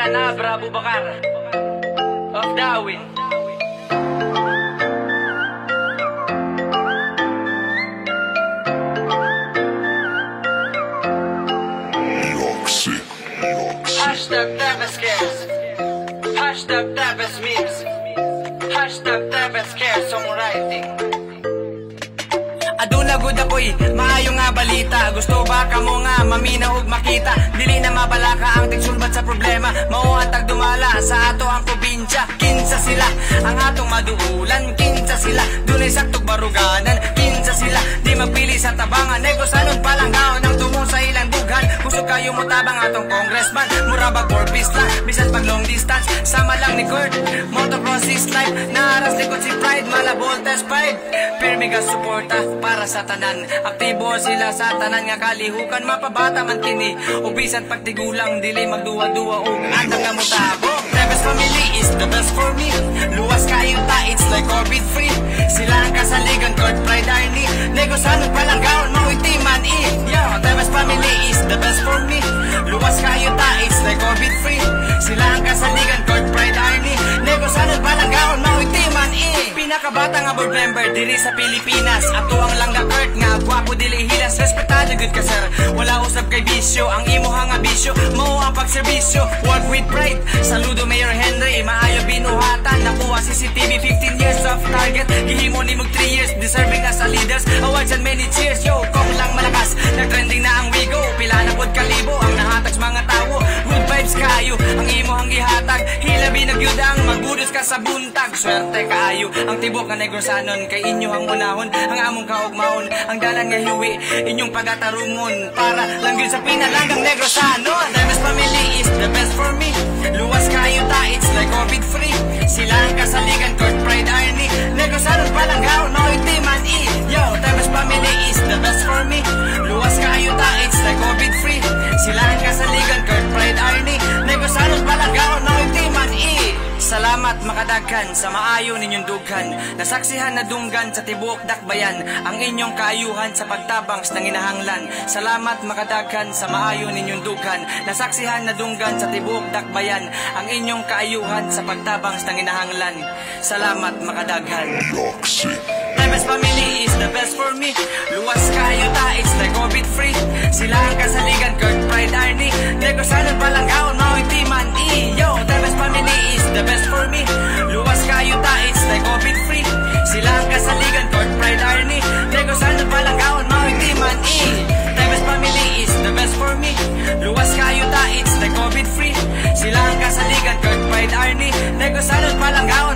Ana Bravo Bakar of Darwin. Hashtag Tebes Cares, hashtag Tebes Memes, hashtag Tebes Cares Songwriting. Aduna gud ako'y maayo nga balita. Gusto ba ka mo nga maminaw ug makita? Dili na mabalaka ang tigsulbat sa problema. Mauantag dumala sa ato ang probinsya. Kinsa sila ang atong maduulan. Kinsa sila dunay saktog baruganan. Kinsa sila di magpili sa tabangan. Negosanon palang gaon ang tumo sa ilang dughan. Gusto kayo mo tabang atong congressman. Murabag for peace lang bisan pag long distance. Sama lang ni Kurt motocross is life. Naaras likod si Pride malabol test pride. Pirmi ka suporta para sa tanan. Aktibo sila sa tanan nga kalihukan. Mapabata man kini o bisan pagtigulang dili magduwa-duwa o andang nga mutabo. Tebes family is the best for me. Luwas kayo ta, it's like orbit free. Sila ang kasaligan, Kurt Pride Arnie. Negosanon palang gaon, mauitiman Yo, Tebes family is the best for me. Luwas kayo ta, it's like orbit free. Sila ang kasaligan, Kurt Pride Arnie. Negosanon palang gaon, mauitiman Pinakabata nga board member diri sa Pilipinas. Ato ang langga Kurt nga gwapo dili hilas. Respetado good ka sir, wala usab kay bisyo. Ang imo nga bisyo, mao ang pagserbisyo. Work with pride, saludo Mayor Henry. Maayo binuhatan, nakuha CCTV 15 years of target. Gihimo ni mog 3 years, deserving as a leaders. Awards and many cheers, yo, kung lang malakas. Nag-trending na ang Wigo, pila na pod kalibo. Ang nahatag sa mga tawo, good vibes kayo. Ang imo ang gihatag, hilabi nagyudang. Magbudos ka sa buntag, swerte kaayo. Ang tibok nga negosanon, kay inyo ang unahon. Ang among kaugmaon, ang dalan nga hiwi. Inyong pagatarumon, para lang yun sa pinalanggang negosanon. Tebes family is the best for me. Luwas kayo ta, it's like orbit free. Sila ang kasaligan, Kurt Pride Arnie. Negosanon palang gaon, mauitiman Yo, Tebes family is the best for me. Luwas kayo ta, it's like orbit free. Sila ang kasaligan, Kurt Pride Arnie. Negosanon palang gaon, mauitiman Salamat makadaghan sa maayo ninyong dughan. Nasaksihan na dunggan sa tibuok dakbayan ang inyong kaayuhan sa pagtabang sa nanginahanglan. Salamat makadaghan sa maayo ninyong dughan. Nasaksihan na dunggan sa tibuok dakbayan ang inyong kaayuhan sa pagtabang sa nanginahanglan. Salamat makadaghan. Tebes family is the best for me. Luwas kayo ta, it's like orbit free. Sila ang kasaligan, Kurt Pride Arnie. Negosanon palang gaon, mauitiman Yo, Tebes family is the best for me. Luwas kayo ta, it's like orbit free. Sila ang kasaligan, Kurt Pride Arnie. Negosanon palang gaon, mauitiman Tebes family is the best for me. Luwas kayo ta, it's like orbit free. Sila ang kasaligan, Kurt Pride Arnie. Negosanon palang gaon